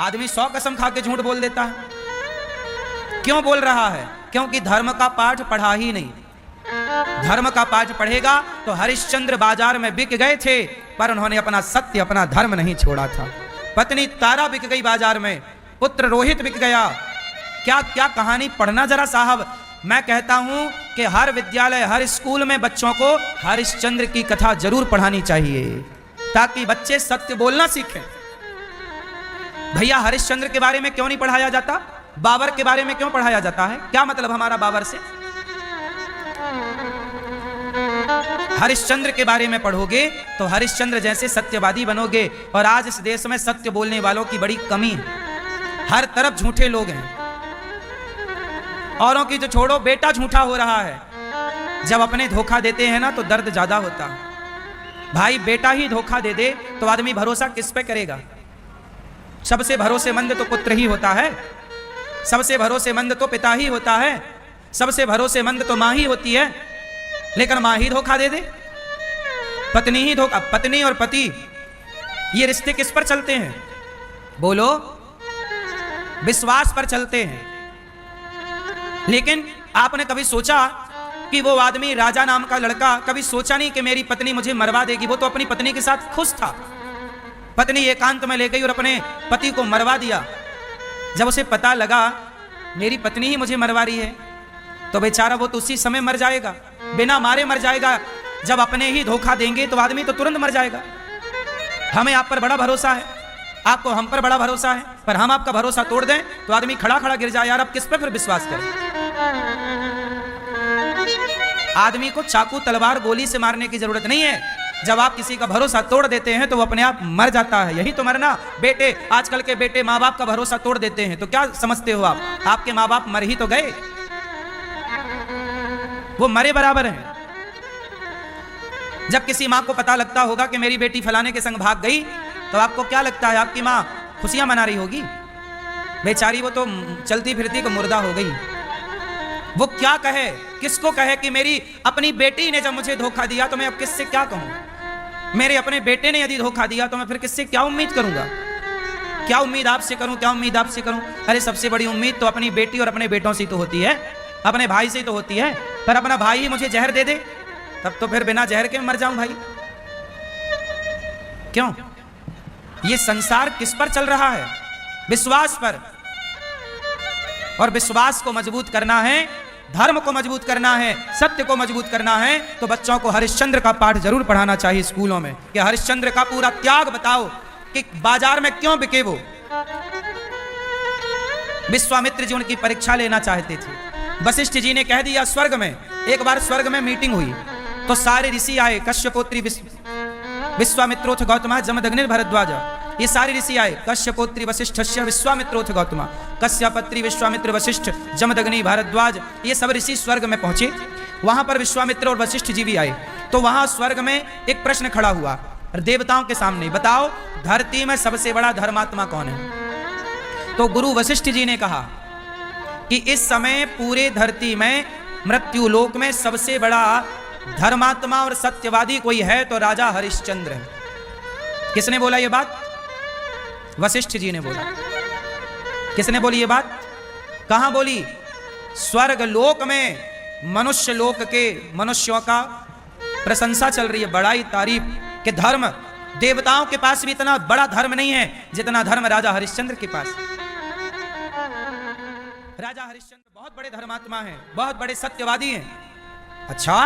आदमी 100 कसम खा के झूठ बोल देता है। क्यों बोल रहा है? क्योंकि धर्म का पाठ पढ़ा ही नहीं। धर्म का पाठ पढ़ेगा तो हरिश्चंद्र बाजार में बिक गए थे, पर उन्होंने अपना सत्य, अपना धर्म नहीं छोड़ा था। पत्नी तारा बिक गई बाजार में, पुत्र रोहित बिक गया। क्या क्या कहानी पढ़ना जरा साहब। मैं कहता हूं कि हर विद्यालय, हर स्कूल में बच्चों को हरिश्चंद्र की कथा जरूर पढ़ानी चाहिए, ताकि बच्चे सत्य बोलना सीखें। भैया हरिश्चंद्र के बारे में क्यों नहीं पढ़ाया जाता? बाबर के बारे में क्यों पढ़ाया जाता है? क्या मतलब हमारा बाबर से? हरिश्चंद्र के बारे में पढ़ोगे तो हरिश्चंद्र जैसे सत्यवादी बनोगे। और आज इस देश में सत्य बोलने वालों की बड़ी कमी है, हर तरफ झूठे लोग हैं। औरों की तो छोड़ो, बेटा झूठा हो रहा है। जब अपने धोखा देते हैं ना तो दर्द ज्यादा होता है। भाई बेटा ही धोखा दे दे तो आदमी भरोसा किस पे करेगा? सबसे भरोसेमंद तो पुत्र ही होता है, सबसे भरोसेमंद तो पिता ही होता है, सबसे भरोसेमंद तो मां ही होती है। लेकिन मां ही धोखा दे दे, पत्नी ही धोखा। पत्नी और पति ये रिश्ते किस पर चलते हैं? बोलो, विश्वास पर चलते हैं। लेकिन आपने कभी सोचा कि वो आदमी, राजा नाम का लड़का, कभी सोचा नहीं कि मेरी पत्नी मुझे मरवा देगी? वो तो अपनी पत्नी के साथ खुश था। पत्नी एकांत में ले गई और अपने पति को मरवा दिया। जब उसे पता लगा मेरी पत्नी ही मुझे मरवा रही है, तो बेचारा वो तो उसी समय मर जाएगा, बिना मारे मर जाएगा। जब अपने ही धोखा देंगे तो आदमी तो तुरंत मर जाएगा। हमें आप पर बड़ा भरोसा है, आपको हम पर बड़ा भरोसा है, पर हम आपका भरोसा तोड़ दें तो आदमी खड़ा खड़ा गिर जाए। यार अब किस पे फिर विश्वास करें? आदमी को चाकू तलवार गोली से मारने की जरूरत नहीं है। जब आप किसी का भरोसा तोड़ देते हैं तो वो अपने आप मर जाता है। यही तो मरना। बेटे, आजकल के बेटे माँ बाप का भरोसा तोड़ देते हैं तो क्या समझते हो आप? आपके माँ बाप मर ही तो गए, वो मरे बराबर हैं। जब किसी माँ को पता लगता होगा कि मेरी बेटी फलाने के संग भाग गई, तो आपको क्या लगता है? आपकी माँ खुशियां मना रही होगी? बेचारी वो तो चलती फिरती को मुर्दा हो गई। वो क्या कहे, किसको कहे कि मेरी अपनी बेटी ने जब मुझे धोखा दिया तो मैं अब किससे क्या कहूं? मेरे अपने बेटे ने यदि धोखा दिया तो मैं फिर किससे क्या उम्मीद करूंगा? क्या उम्मीद आपसे करूं? क्या उम्मीद आपसे करूं? अरे सबसे बड़ी उम्मीद तो अपनी बेटी और अपने बेटों से तो होती है, अपने भाई से तो होती है। पर अपना भाई ही मुझे जहर दे दे, तब तो फिर बिना जहर के मर जाऊं भाई। क्यों? ये संसार किस पर चल रहा है? विश्वास पर। और विश्वास को मजबूत करना है, धर्म को मजबूत करना है, सत्य को मजबूत करना है, तो बच्चों को हरिश्चंद्र का पाठ जरूर पढ़ाना चाहिए स्कूलों में। कि हरिश्चंद्र का पूरा त्याग बताओ कि बाजार में क्यों बिके वो। विश्वामित्र जी उनकी परीक्षा लेना चाहते थे। वशिष्ठ जी ने कह दिया स्वर्ग में। एक बार स्वर्ग में मीटिंग हुई तो सारे ऋषि आए, कश्यपोत्री विश्वामित्रोथ गौतम जमदग्नि भरद्वाज, ये सारे ऋषि आए। कश्यपोत्री वशिष्ठस्य विश्वामित्रोथ गौतम, कश्यपत्री विश्वामित्र वशिष्ठ जमदग्नि भारद्वाज, ये सब ऋषि स्वर्ग में पहुंचे। वहां पर विश्वामित्र और वशिष्ठ जी भी आए। तो वहां स्वर्ग में एक प्रश्न खड़ा हुआ देवताओं के सामने, बताओ धरती में सबसे बड़ा धर्मात्मा कौन है? तो गुरु वशिष्ठ जी ने कहा कि इस समय पूरे धरती में, मृत्यु लोक में सबसे बड़ा धर्मात्मा और सत्यवादी कोई है तो राजा हरिश्चंद्र है। किसने बोला ये बात? वशिष्ठ जी ने बोला। किसने बोली ये बात? कहां बोली? स्वर्ग लोक में मनुष्य लोक के मनुष्यों का प्रशंसा चल रही है, बड़ाई तारीफ कि धर्म, देवताओं के पास भी इतना बड़ा धर्म नहीं है जितना धर्म राजा हरिश्चंद्र के पास। राजा हरिश्चंद्र बहुत बड़े धर्मात्मा हैं, बहुत बड़े सत्यवादी हैं। अच्छा,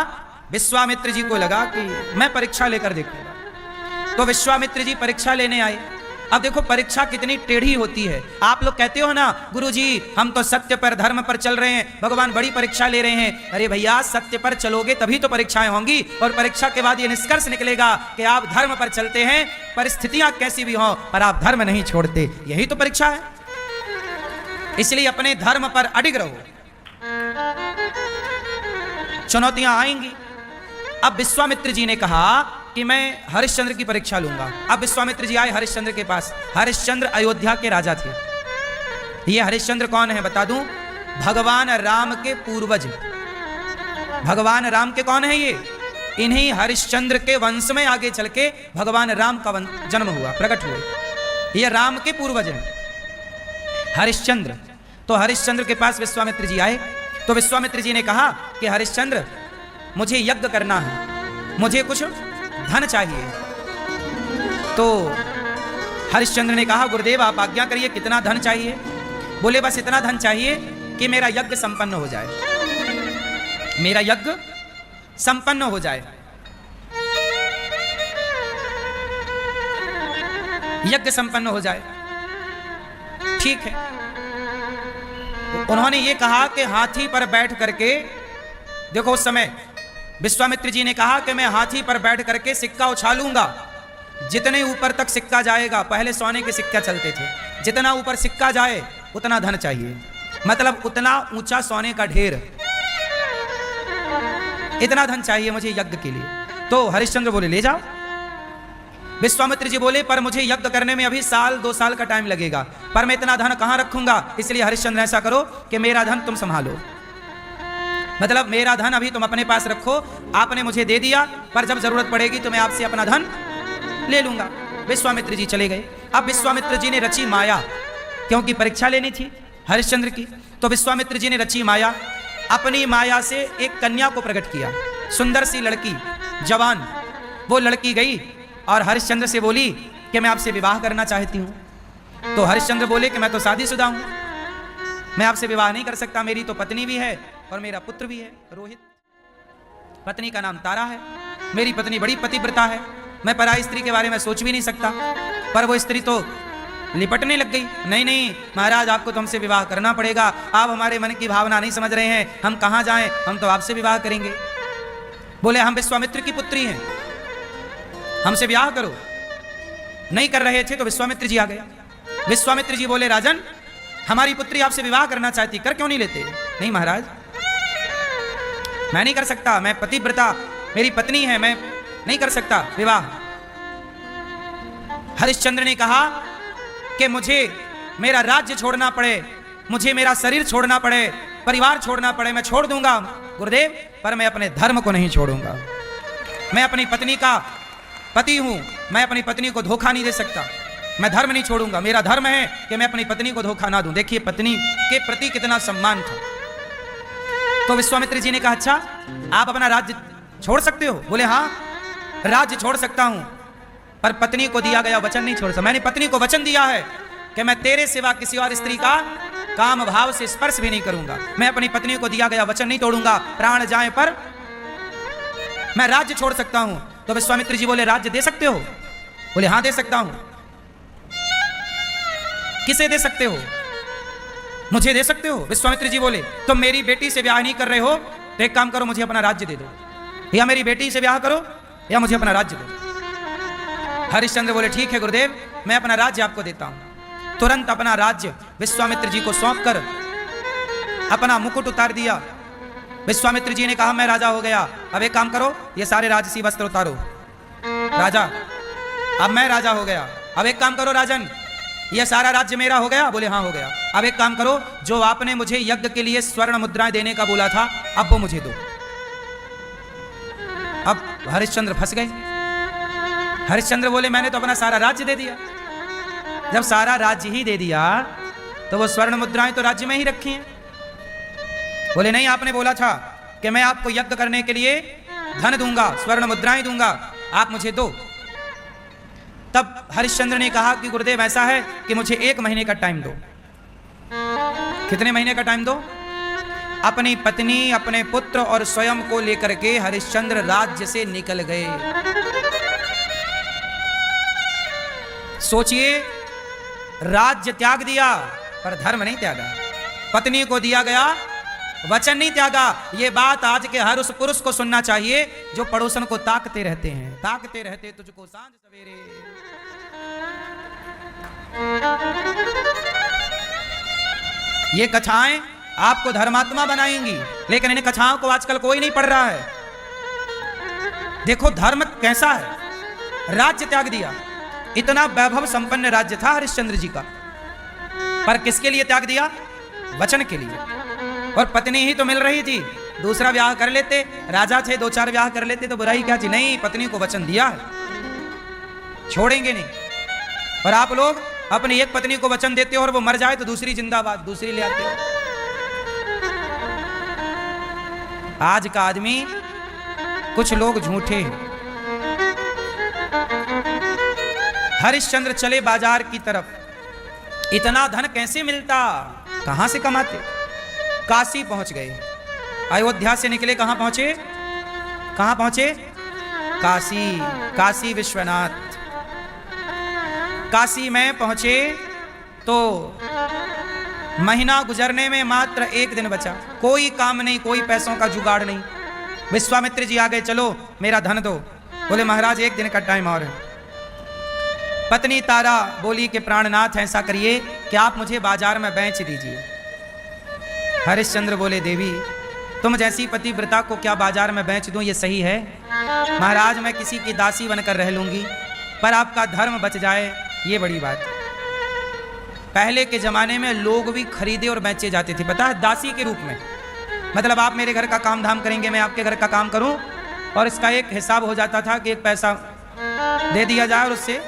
विश्वामित्र जी को लगा कि मैं परीक्षा लेकर देखूंगा। तो विश्वामित्र जी परीक्षा लेने आए। अब देखो परीक्षा कितनी टेढ़ी होती है। आप लोग कहते हो ना गुरुजी हम तो सत्य पर, धर्म पर चल रहे हैं, भगवान बड़ी परीक्षा ले रहे हैं। अरे भैया, सत्य पर चलोगे तभी तो परीक्षाएं होंगी, और परीक्षा के बाद ये निष्कर्ष निकलेगा कि आप धर्म पर चलते हैं, परिस्थितियां कैसी भी हों पर आप धर्म नहीं छोड़ते। यही तो परीक्षा है। इसलिए अपने धर्म पर अडिग रहो, चुनौतियां आएंगी। अब विश्वामित्र जी ने कहा कि मैं हरिश्चंद्र की परीक्षा लूंगा। अब विश्वामित्र जी आए हरिश्चंद्र के पास। हरिश्चंद्र अयोध्या के राजा थे। ये हरिश्चंद्र कौन है बता दूं? भगवान राम के पूर्वज। भगवान राम के कौन है ये? इन्हीं हरिश्चंद्र के वंश में आगे चल के भगवान राम का जन्म हुआ, प्रकट हुए। ये राम के पूर्वज हैं। हरिश्चंद्र। तो हरिश्चंद्र के पास विश्वामित्र जी आए, तो विश्वामित्र जी ने कहा कि हरिश्चंद्र मुझे यज्ञ करना है, मुझे कुछ धन चाहिए। तो हरिश्चंद्र ने कहा गुरुदेव आप आज्ञा करिए, कितना धन चाहिए? बोले बस इतना धन चाहिए कि मेरा यज्ञ संपन्न हो जाए, मेरा यज्ञ संपन्न हो जाए। यज्ञ संपन्न हो जाए, ठीक है। उन्होंने ये कहा कि हाथी पर बैठ करके, देखो उस समय विश्वामित्र जी ने कहा कि मैं हाथी पर बैठ करके सिक्का उछालूंगा, जितने ऊपर तक सिक्का जाएगा, पहले सोने के सिक्का चलते थे, जितना ऊपर सिक्का जाए उतना धन चाहिए, मतलब उतना ऊंचा सोने का ढेर, इतना धन चाहिए मुझे यज्ञ के लिए। तो हरिश्चंद्र बोले ले जाओ। विश्वामित्र जी बोले पर मुझे यज्ञ करने में अभी 1-2 साल का टाइम लगेगा, पर मैं इतना धन कहां रखूंगा, इसलिए हरिश्चंद्र ऐसा करो कि मेरा धन तुम संभालो, मतलब मेरा धन अभी तुम अपने पास रखो, आपने मुझे दे दिया, पर जब जरूरत पड़ेगी तो मैं आपसे अपना धन ले लूंगा। विश्वामित्र जी चले गए। अब विश्वामित्र जी ने रची माया, क्योंकि परीक्षा लेनी थी हरिश्चंद्र की, तो विश्वामित्र जी ने रची माया, अपनी माया से एक कन्या को प्रकट किया, सुंदर सी लड़की, जवान। वो लड़की गई और हरिश्चंद्र से बोली कि मैं आपसे विवाह करना चाहती हूं। तो हरिश्चंद्र बोले कि मैं तो शादीशुदा हूं, मैं आपसे विवाह नहीं कर सकता, मेरी तो पत्नी भी है और मेरा पुत्र भी है रोहित, पत्नी का नाम तारा है, मेरी पत्नी बड़ी पतिव्रता है, मैं पराई स्त्री के बारे में सोच भी नहीं सकता। पर वो स्त्री तो लिपटने लग गई, नहीं नहीं महाराज आपको तो हमसे विवाह करना पड़ेगा, आप हमारे मन की भावना नहीं समझ रहे हैं, हम कहाँ जाएं, हम तो आपसे विवाह करेंगे। बोले हम विश्वामित्र की पुत्री हैं, हमसे विवाह करो। नहीं कर रहे थे तो विश्वामित्र जी आ गए। विश्वामित्र जी बोले राजन हमारी पुत्री आपसे विवाह करना चाहती, कर क्यों नहीं लेते? नहीं महाराज मैं नहीं कर सकता, मैं पतिव्रता, मेरी पत्नी है, मैं नहीं कर सकता विवाह। हरिश्चंद्र ने कहा कि मुझे मेरा राज्य छोड़ना पड़े, मुझे मेरा शरीर छोड़ना पड़े, परिवार छोड़ना पड़े, मैं छोड़ दूंगा गुरुदेव, पर मैं अपने धर्म को नहीं छोड़ूंगा। मैं अपनी पत्नी का पति हूं, मैं अपनी पत्नी को धोखा नहीं दे सकता, मैं धर्म नहीं छोड़ूंगा, मेरा धर्म है कि मैं अपनी पत्नी को धोखा ना दूं। देखिए पत्नी के प्रति कितना सम्मान था। तो विश्वामित्र जी ने कहा अच्छा आप अपना राज्य छोड़ सकते हो? बोले हाँ राज्य छोड़ सकता हूं, पर पत्नी को दिया गया वचन नहीं छोड़ सकता। मैंने पत्नी को वचन दिया है कि मैं तेरे सिवा किसी और स्त्री का काम भाव से स्पर्श भी नहीं करूंगा, मैं अपनी पत्नी को दिया गया वचन नहीं तोड़ूंगा, प्राण जाए पर मैं राज्य छोड़ सकता हूं। तो विश्वामित्र जी बोले राज्य दे सकते हो? बोले हाँ दे सकता हूं। किसे दे सकते हो? मुझे दे सकते हो। विश्वामित्र जी बोले तुम मेरी बेटी से ब्याह नहीं कर रहे हो तो एक काम करो मुझे अपना राज्य दे दो, या मेरी बेटी से ब्याह करो या मुझे अपना राज्य दो। हरिश्चंद्र बोले ठीक है गुरुदेव मैं अपना राज्य आपको देता हूं। तुरंत अपना राज्य विश्वामित्र जी को सौंपकर अपना मुकुट उतार दिया। विश्वामित्र जी ने कहा मैं राजा हो गया, अब एक काम करो ये सारे राजसी वस्त्र उतारो। राजा अब मैं राजा हो गया, अब एक काम करो राजन ये सारा राज्य मेरा हो गया? बोले हाँ हो गया। अब एक काम करो जो आपने मुझे यज्ञ के लिए स्वर्ण मुद्राएं देने का बोला था अब वो मुझे दो। अब हरिश्चंद्र फंस गए। हरिश्चंद्र बोले मैंने तो अपना सारा राज्य दे दिया। जब सारा राज्य ही दे दिया तो वो स्वर्ण मुद्राएं तो राज्य में ही रखी हैं। बोले नहीं आपने बोला था कि मैं आपको यज्ञ करने के लिए धन दूंगा, स्वर्ण मुद्राएं दूंगा, आप मुझे दो। तब हरिश्चंद्र ने कहा कि गुरुदेव ऐसा है कि मुझे 1 महीने का टाइम दो। कितने महीने का टाइम दो? अपनी पत्नी अपने पुत्र और स्वयं को लेकर के हरिश्चंद्र राज्य से निकल गए। सोचिए राज्य त्याग दिया पर धर्म नहीं त्यागा, पत्नी को दिया गया वचन नहीं त्यागा। ये बात आज के हर उस पुरुष को सुनना चाहिए जो पड़ोसन को ताकते रहते हैं, ताकते रहते तुझको सांझ सवेरे। ये कथाएं आपको धर्मात्मा बनाएंगी, लेकिन इन कथाओं को आजकल कोई नहीं पढ़ रहा है। देखो धर्म कैसा है, राज्य त्याग दिया। इतना वैभव संपन्न राज्य था हरिश्चंद्र जी का, पर किसके लिए त्याग दिया? वचन के लिए। और पत्नी ही तो मिल रही थी, दूसरा ब्याह कर लेते, राजा थे 2-4 ब्याह कर लेते तो बुराई क्या थी? नहीं पत्नी को वचन दिया है, छोड़ेंगे नहीं। पर आप लोग अपनी एक पत्नी को वचन देते हो और वो मर जाए तो दूसरी जिंदाबाद, दूसरी ले आते हो। आज का आदमी, कुछ लोग झूठे हैं। हरिश्चंद्र चले बाजार की तरफ। इतना धन कैसे मिलता, कहां से कमाते? काशी पहुंच गए। अयोध्या से निकले, कहां पहुंचे? कहां पहुंचे? काशी। काशी विश्वनाथ। काशी में पहुंचे तो महीना गुजरने में मात्र एक दिन बचा। कोई काम नहीं, कोई पैसों का जुगाड़ नहीं। विश्वामित्र जी आ गए, चलो मेरा धन दो। बोले महाराज एक दिन का टाइम और है। पत्नी तारा बोली कि प्राणनाथ ऐसा करिए कि आप मुझे बाजार में बेच दीजिए। हरिश्चंद्र बोले देवी तुम जैसी पतिव्रता को क्या बाजार में बेच दूं, ये सही है? महाराज मैं किसी की दासी बनकर रह लूंगी, पर आपका धर्म बच जाए ये बड़ी बात है। पहले के जमाने में लोग भी खरीदे और बेचे जाते थे, पता है, दासी के रूप में। मतलब आप मेरे घर का काम धाम करेंगे, मैं आपके घर का काम करूं, और इसका एक हिसाब हो जाता था कि एक पैसा दे दिया जाए। और उससे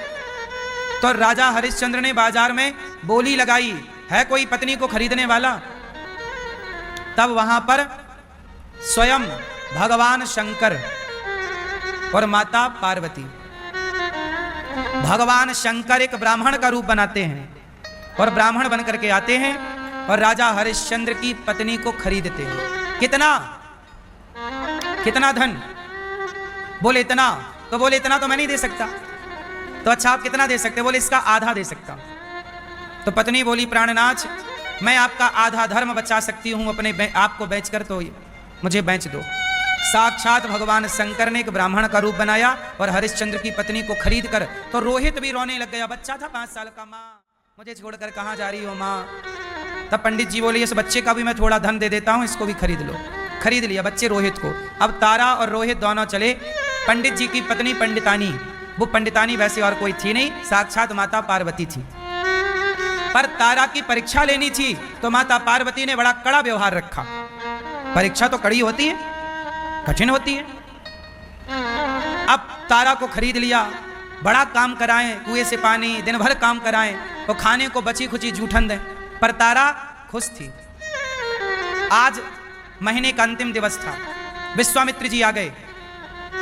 तो राजा हरिश्चंद्र ने बाजार में बोली लगाई, है कोई पत्नी को खरीदने वाला? तब वहां पर स्वयं भगवान शंकर और माता पार्वती, भगवान शंकर एक ब्राह्मण का रूप बनाते हैं और ब्राह्मण बनकर के आते हैं और राजा हरिश्चंद्र की पत्नी को खरीदते हैं। कितना? कितना धन? बोले इतना। तो बोले इतना तो मैं नहीं दे सकता। तो अच्छा आप कितना दे सकते? बोले इसका आधा दे सकता हूं। तो पत्नी बोली प्राणनाथ मैं आपका आधा धर्म बचा सकती हूं अपने आपको बेचकर, तो मुझे बेच दो। साक्षात भगवान शंकर ने एक ब्राह्मण का रूप बनाया और हरिश्चंद्र की पत्नी को खरीद कर, तो रोहित भी रोने लग गया। बच्चा था 5 साल का। माँ मुझे छोड़कर कहाँ जा रही हो माँ? तब पंडित जी बोले इस बच्चे का भी मैं थोड़ा धन दे देता हूँ, इसको भी खरीद लो। खरीद लिया बच्चे रोहित को। अब तारा और रोहित दोनों चले। पंडित जी की पत्नी पंडितानी, वो पंडितानी वैसे और कोई थी नहीं, साक्षात माता पार्वती थी। पर तारा की परीक्षा लेनी थी तो माता पार्वती ने बड़ा कड़ा व्यवहार रखा। परीक्षा तो कड़ी होती है, कठिन होती है। अब तारा को खरीद लिया, बड़ा काम कराएं, कुएं से पानी, दिन भर काम कराएं, तो खाने को बची खुची जूठन दें। पर तारा खुश थी। आज महीने का अंतिम दिवस था। विश्वामित्र जी आ गए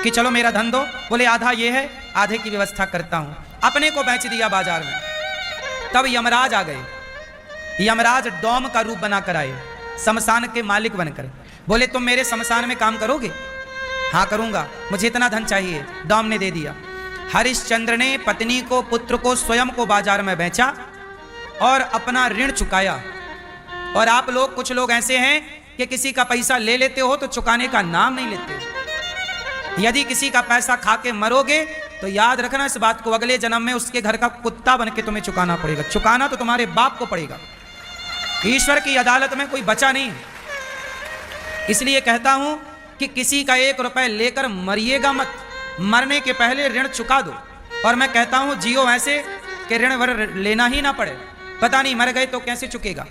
कि चलो मेरा धन दो। बोले आधा ये है, आधे की व्यवस्था करता हूं। अपने को बेच दिया बाजार में। तब यमराज आ गए। यमराज डोम का रूप बनाकर आए, शमशान के मालिक बनकर। बोले तुम मेरे शमशान में काम करोगे? हाँ करूंगा, मुझे इतना धन चाहिए। डोम ने दे दिया। हरिश्चंद्र ने पत्नी को, पुत्र को, स्वयं को बाजार में बेचा और अपना ऋण चुकाया। और आप लोग, कुछ लोग ऐसे हैं कि किसी का पैसा ले लेते हो तो चुकाने का नाम नहीं लेते। यदि किसी का पैसा खा के मरोगे तो याद रखना इस बात को, अगले जन्म में उसके घर का कुत्ता बन के तुम्हें चुकाना पड़ेगा। चुकाना तो तुम्हारे बाप को पड़ेगा। ईश्वर की अदालत में कोई बचा नहीं। इसलिए कहता हूं कि किसी का 1 रुपए लेकर मरिएगा मत। मरने के पहले ऋण चुका दो। और मैं कहता हूं जियो ऐसे कि ऋण वर लेना ही ना पड़े। पता नहीं मर गए तो कैसे चुकेगा।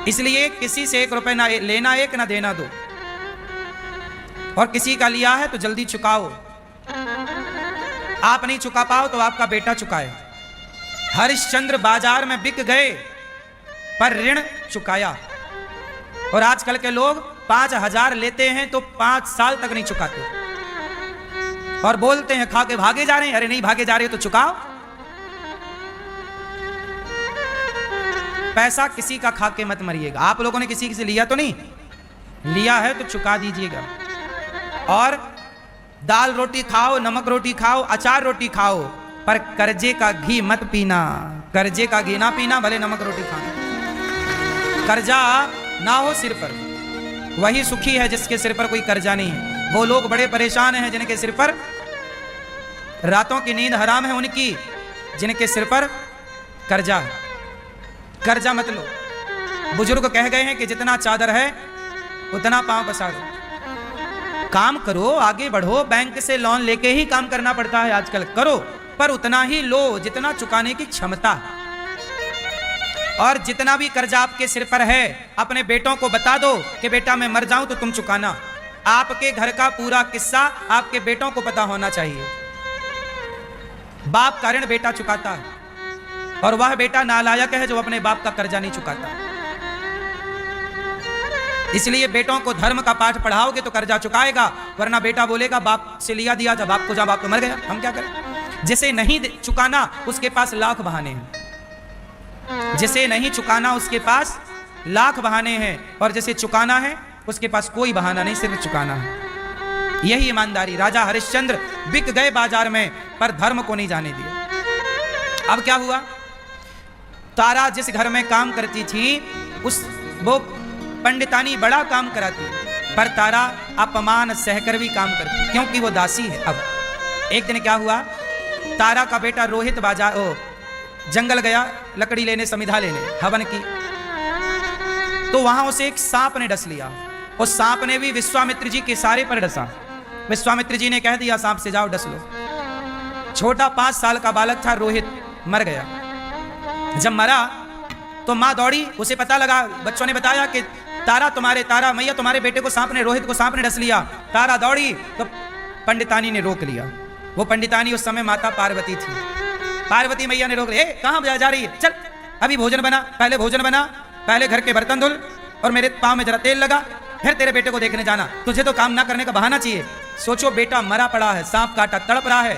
इसलिए किसी से 1 रुपए ना लेना, एक ना देना दो। और किसी का लिया है तो जल्दी चुकाओ। आप नहीं चुका पाओ तो आपका बेटा चुकाए। हरिश्चंद्र बाजार में बिक गए पर ऋण चुकाया। और आजकल के लोग 5,000 लेते हैं तो 5 साल तक नहीं चुकाते और बोलते हैं खा के भागे जा रहे हैं। अरे नहीं भागे जा रहे हो तो चुकाओ। पैसा किसी का खा के मत मरिएगा। आप लोगों ने किसी से लिया तो नहीं? लिया है तो चुका दीजिएगा। और दाल रोटी खाओ, नमक रोटी खाओ, अचार रोटी खाओ, पर कर्जे का घी मत पीना। कर्जे का घी ना पीना, भले नमक रोटी खाना। कर्जा ना हो सिर पर, वही सुखी है जिसके सिर पर कोई कर्जा नहीं है। वो लोग बड़े परेशान हैं जिनके सिर पर रातों की नींद हराम है, उनकी जिनके सिर पर कर्जा है। कर्जा मत लो। बुजुर्ग कह गए हैं कि जितना चादर है उतना पांव पसारो। काम करो, आगे बढ़ो। बैंक से लोन लेके ही काम करना पड़ता है आजकल। करो, पर उतना ही लो जितना चुकाने की क्षमता। और जितना भी कर्जा आपके सिर पर है, अपने बेटों को बता दो कि बेटा मैं मर जाऊं तो तुम चुकाना। आपके घर का पूरा किस्सा आपके बेटों को पता होना चाहिए। बाप का ऋण बेटा चुकाता है। और वह बेटा नालायक है जो अपने बाप का कर्जा नहीं चुकाता। इसलिए बेटों को धर्म का पाठ पढ़ाओगे तो कर्जा चुकाएगा, वरना बेटा बोलेगा बाप से लिया दिया था, बाप को जा, बाप तो मर गया, हम क्या करें। जिसे नहीं चुकाना उसके पास लाख बहाने हैं, जिसे नहीं चुकाना उसके पास लाख बहाने हैं, और जिसे चुकाना है उसके पास कोई बहाना नहीं, सिर्फ चुकाना है। यही ईमानदारी। राजा हरिश्चंद्र बिक गए बाजार में, पर धर्म को नहीं जाने दिया। अब क्या हुआ, तारा जिस घर में काम करती थी वो पंडितानी बड़ा काम कराती, पर तारा अपमान सहकर भी काम करती, क्योंकि वो दासी है। अब एक दिन क्या हुआ, तारा का बेटा रोहित बाजार जंगल गया लकड़ी लेने, समिधा लेने, हवन की, तो वहां उसे एक सांप ने डस लिया। उस सांप ने भी विश्वामित्र जी के सारे पर डसा। विश्वामित्र जी ने कह दिया सांप से जाओ डस लो। छोटा 5 साल का बालक था रोहित, मर गया। जब मरा तो मां दौड़ी, उसे पता लगा, बच्चों ने बताया कि तारा मैया तुम्हारे बेटे को सांप ने, रोहित को सांप ने डस लिया। तारा दौड़ी तो पंडितानी ने रोक लिया। वो पंडितानी उस समय माता पार्वती थी। पार्वती मैया ने रोक लिया, कहां जा रही है, चल अभी भोजन बना, पहले भोजन बना, पहले घर के बर्तन धुल और मेरे पांव में जरा तेल लगा, फिर तेरे बेटे को देखने जाना। तुझे तो काम ना करने का बहाना चाहिए। सोचो बेटा मरा पड़ा है, सांप काटा, तड़प रहा है,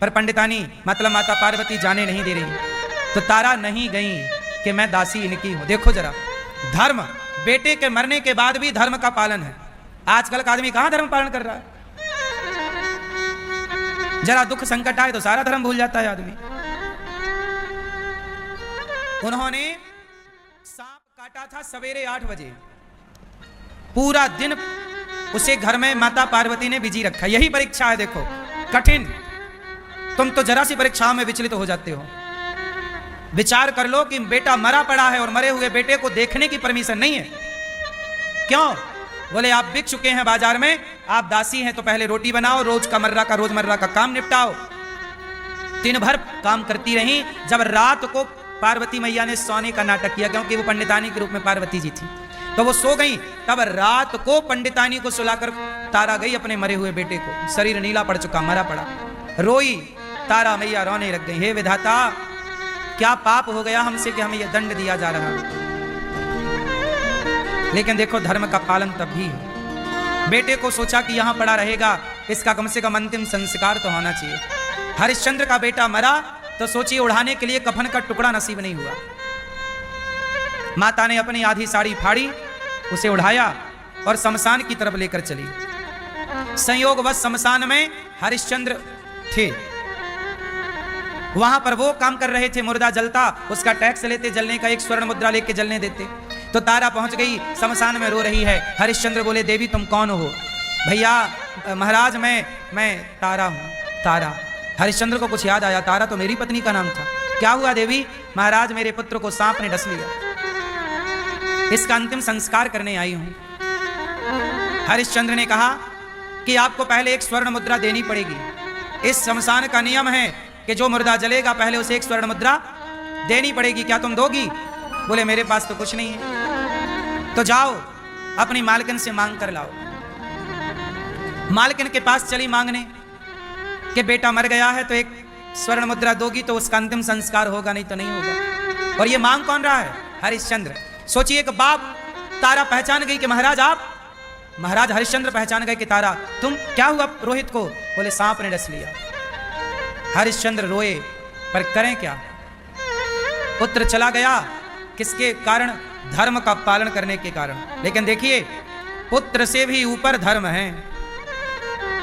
पर पंडितानी मतलब माता पार्वती जाने नहीं दे रही। तो तारा नहीं गई कि मैं दासी इनकी हूं। देखो जरा, धर्म, बेटे के मरने के बाद भी धर्म का पालन है। आजकल का आदमी कहां धर्म पालन कर रहा है। जरा दुख संकट आए तो सारा धर्म भूल जाता है आदमी। उन्होंने सांप काटा था सवेरे 8 बजे, पूरा दिन उसे घर में माता पार्वती ने बिजी रखा। यही परीक्षा है, देखो कठिन। तुम तो जरा सी परीक्षाओं में विचलित हो जाते हो। विचार कर लो कि बेटा मरा पड़ा है और मरे हुए बेटे को देखने की परमिशन नहीं है। क्यों? बोले आप बिक चुके हैं बाजार में, आप दासी हैं, तो पहले रोटी बनाओ, रोजमर्रा का काम निपटाओ। दिन भर काम करती रही। जब रात को पार्वती मैया ने सोने का नाटक किया, क्योंकि वो पंडितानी के रूप में पार्वती जी थी, तो वो सो गई। तब रात को पंडितानी को सुलाकर तारा गई अपने मरे हुए बेटे को, शरीर नीला पड़ चुका, मरा पड़ा, रोई। तारा मैया रोने लग गई, हे विधाता क्या पाप हो गया हमसे कि हमें यह दंड दिया जा रहा है। लेकिन देखो धर्म का पालन तब भी है। बेटे को सोचा कि यहां पड़ा रहेगा, इसका कम से कम अंतिम संस्कार तो होना चाहिए। हरिश्चंद्र का बेटा मरा तो सोचिए उड़ाने के लिए कफन का टुकड़ा नसीब नहीं हुआ। माता ने अपनी आधी साड़ी फाड़ी, उसे उड़ाया और शमशान की तरफ लेकर चली। संयोगवश शमशान में हरिश्चंद्र थे। वहां पर वो काम कर रहे थे, मुर्दा जलता, उसका टैक्स लेते, जलने का 1 स्वर्ण मुद्रा लेके जलने देते। तो तारा पहुंच गई, शमशान में रो रही है। हरिश्चंद्र बोले, देवी तुम कौन हो? भैया महाराज मैं तारा हूं। तारा, हरिश्चंद्र को कुछ याद आया, तारा तो मेरी पत्नी का नाम था। क्या हुआ देवी? महाराज मेरे पुत्र को सांप ने डस लिया, इसका अंतिम संस्कार करने आई हूं। हरिश्चंद्र ने कहा कि आपको पहले 1 स्वर्ण मुद्रा देनी पड़ेगी। इस शमशान का नियम है कि जो मुर्दा जलेगा पहले उसे 1 स्वर्ण मुद्रा देनी पड़ेगी। क्या तुम दोगी? बोले मेरे पास तो कुछ नहीं है। तो जाओ अपनी मालकिन से मांग कर लाओ। मालकिन के पास चली मांगने कि बेटा मर गया है तो 1 स्वर्ण मुद्रा दोगी तो उसका अंतिम संस्कार होगा, नहीं तो नहीं होगा। और ये मांग कौन रहा है? हरिश्चंद्र। सोचिए एक बाप, तारा पहचान गई कि महाराज आप। महाराज हरिश्चंद्र पहचान गए कि तारा तुम। क्या हुआ रोहित को? बोले सांप ने डस लिया। हरिश्चंद्र रोए, पर करें क्या? पुत्र चला गया, किसके कारण? धर्म का पालन करने के कारण। लेकिन देखिए पुत्र से भी ऊपर धर्म है।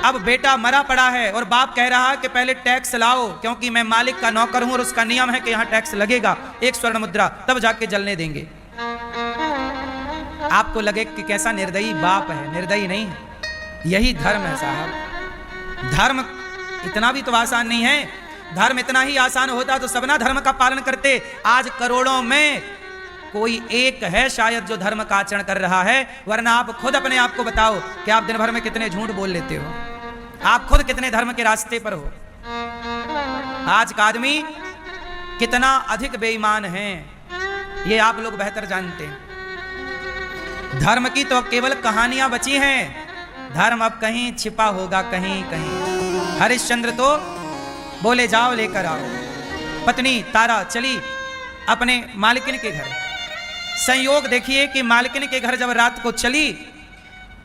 अब बेटा मरा पड़ा है और बाप कह रहा है कि पहले टैक्स लाओ, क्योंकि मैं मालिक का नौकर हूं और उसका नियम है कि यहां टैक्स लगेगा, 1 स्वर्ण मुद्रा, तब जाके जलने देंगे। आपको लगे कि कैसा निर्दयी बाप है, निर्दयी नहीं है। यही धर्म है साहब। धर्म इतना भी तो आसान नहीं है। धर्म इतना ही आसान होता तो सबना धर्म का पालन करते। आज करोड़ों में कोई एक है शायद जो धर्म का आचरण कर रहा है, वरना आप खुद अपने आप को बताओ कि आप दिन भर में कितने झूठ बोल लेते हो, आप खुद कितने धर्म के रास्ते पर हो। आज का आदमी कितना अधिक बेईमान है, ये आप लोग बेहतर जानते हैं। धर्म की तो केवल कहानियां बची हैं, धर्म अब कहीं छिपा होगा, कहीं कहीं। हरिश्चंद्र तो बोले जाओ लेकर आओ। पत्नी तारा चली अपने मालकिन के घर। संयोग देखिए कि मालकिन के घर जब रात को चली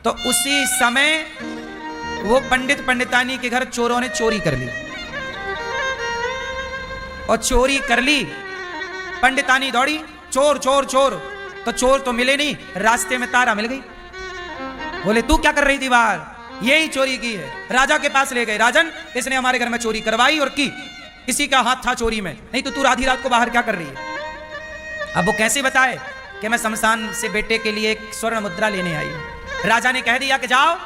तो उसी समय वो पंडित पंडितानी के घर चोरों ने चोरी कर ली। और चोरी कर ली, पंडितानी दौड़ी, चोर चोर चोर, तो चोर तो मिले नहीं, रास्ते में तारा मिल गई। बोले तू क्या कर रही थी बाहर? यही चोरी की है। राजा के पास ले गए, राजन इसने हमारे घर में चोरी करवाई और की, इसी का हाथ था चोरी में, नहीं तो तू आधी रात को बाहर क्या कर रही है? अब वो कैसे बताए कि मैं शमशान से बेटे के लिए एक स्वर्ण मुद्रा लेने आई हूं। राजा ने कह दिया कि जाओ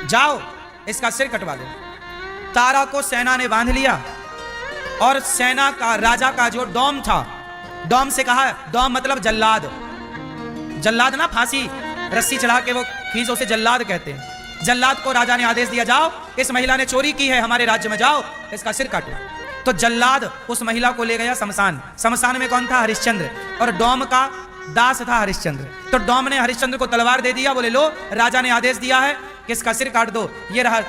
जाओ इसका सिर कटवा दो। तारा को सेना ने बांध लिया और सेना का राजा का जो डोम था, डोम से कहा, डोम मतलब जल्लाद, जल्लाद ना फांसी रस्सी चढ़ा के वो खींचो से जल्लाद कहते हैं। जल्लाद को राजा ने आदेश दिया, जाओ इस महिला ने चोरी की है हमारे राज्य में, जाओ इसका सिर काटो। तो जल्लाद उस महिला को ले गया शमशान। शमशान में कौन था? हरिश्चंद्र, और डोम का दास था हरिश्चंद्र। तो डोम ने हरिश्चंद्र को तलवार दे दिया, बोले लो राजा ने आदेश दिया है कि इसका सिर काट दो, ये रहा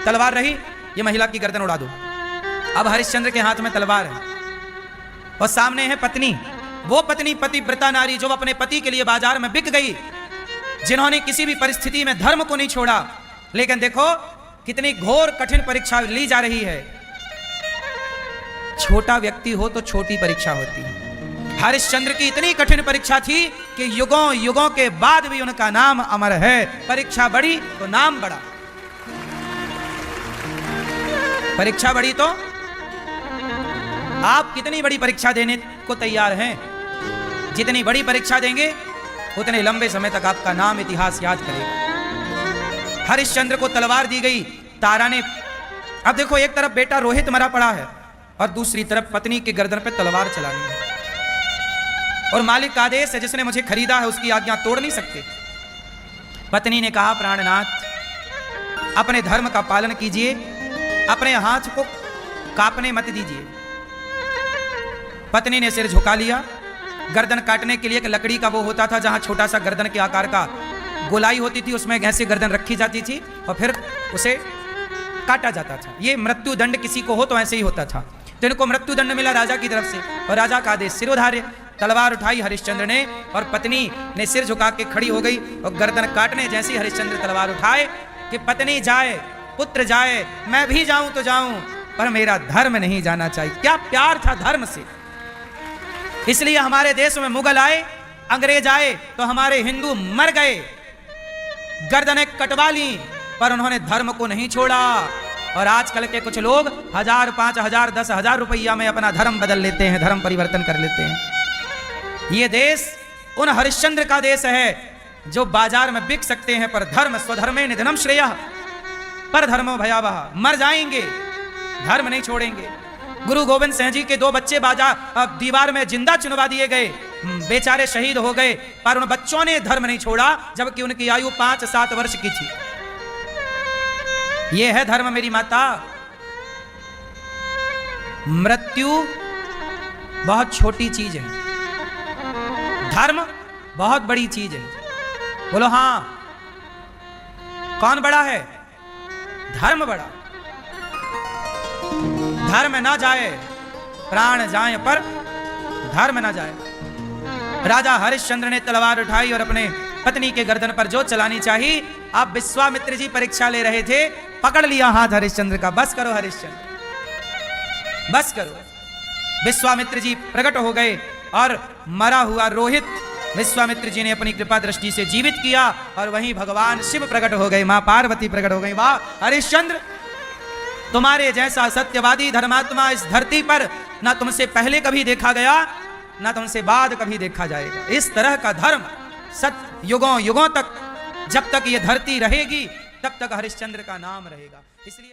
तलवार रही, ये महिला की गर्दन उड़ा दो। अब हरिश्चंद्र के हाथ में तलवार है और सामने है पत्नी, वो पत्नी पतिव्रता नारी जो अपने पति के लिए बाजार में बिक गई, जिन्होंने किसी भी परिस्थिति में धर्म को नहीं छोड़ा। लेकिन देखो कितनी घोर कठिन परीक्षा ली जा रही है। छोटा व्यक्ति हो तो छोटी परीक्षा होती है। हरिश्चंद्र की इतनी कठिन परीक्षा थी कि युगों युगों के बाद भी उनका नाम अमर है। परीक्षा बढ़ी तो नाम बढ़ा, परीक्षा बढ़ी तो आप कितनी बड़ी परीक्षा देने को तैयार हैं? जितनी बड़ी परीक्षा देंगे उतने लंबे समय तक आपका नाम इतिहास याद करेगा। हरिश्चंद्र को तलवार दी गई तारा ने। अब देखो एक तरफ बेटा रोहित मरा पड़ा है और दूसरी तरफ पत्नी की गर्दन पे तलवार चलानी है, और मालिक का आदेश है, जिसने मुझे खरीदा है उसकी आज्ञा तोड़ नहीं सकते। पत्नी ने कहा, प्राणनाथ अपने धर्म का पालन कीजिए, अपने हाथ को कांपने मत दीजिए। पत्नी ने सिर झुका लिया। गर्दन काटने के लिए एक लकड़ी का वो होता था जहां छोटा सा गर्दन के आकार का गोलाई होती थी, उसमें ऐसे गर्दन रखी जाती थी और फिर उसे काटा जाता था। ये मृत्यु दंड किसी को हो तो ऐसे ही होता था। तो इनको मृत्यु दंड मिला राजा की तरफ से और राजा का आदेश, सिरोधार्य। तलवार उठाई हरिश्चंद्र ने और पत्नी ने सिर झुका के खड़ी हो गई और गर्दन काटने जैसी हरिश्चंद्र तलवार उठाए कि पत्नी जाए पुत्र जाए, मैं भी जाऊं तो जाऊं, पर मेरा धर्म नहीं जाना चाहिए। क्या प्यार था धर्म से। इसलिए हमारे देश में मुगल आए, अंग्रेज आए तो हमारे हिंदू मर गए, गर्दनें कटवा ली, पर उन्होंने धर्म को नहीं छोड़ा। और आजकल के कुछ लोग 1000, 5000, 10,000 रुपया में अपना धर्म बदल लेते हैं, धर्म परिवर्तन कर लेते हैं। ये देश उन हरिश्चंद्र का देश है जो बाजार में बिक सकते हैं, पर धर्म स्वधर्मे निधनम श्रेयः, पर धर्मो भयावह, मर जाएंगे धर्म नहीं छोड़ेंगे। गुरु गोविंद सिंह जी के 2 बच्चे दीवार में जिंदा चुनवा दिए गए, बेचारे शहीद हो गए, पर उन बच्चों ने धर्म नहीं छोड़ा जबकि उनकी आयु 5-7 वर्ष की थी। यह है धर्म मेरी माता। मृत्यु बहुत छोटी चीज है, धर्म बहुत बड़ी चीज है। बोलो हां, कौन बड़ा है? धर्म बड़ा। धर्म ना जाए, प्राण जाए पर धर्म ना जाए। राजा हरिश्चंद्र ने तलवार उठाई और अपने पत्नी के गर्दन पर जो चलानी चाहिए। अब विश्वामित्र जी परीक्षा ले रहे थे, पकड़ लिया हाथ हरिश्चंद्र का। बस करो हरिश्चंद्र, बस करो। विश्वामित्र जी प्रकट हो गए और मरा हुआ रोहित विश्वामित्र जी ने अपनी कृपा दृष्टि से जीवित किया और वहीं भगवान शिव प्रकट हो गए, मां पार्वती प्रकट हो गई। वाह हरिश्चंद्र, तुम्हारे जैसा सत्यवादी धर्मात्मा इस धरती पर ना तुमसे पहले कभी देखा गया, ना तुमसे बाद कभी देखा जाएगा। इस तरह का धर्म सत्य युगों युगों तक, जब तक ये धरती रहेगी तब तक हरिश्चंद्र का नाम रहेगा। इसलिए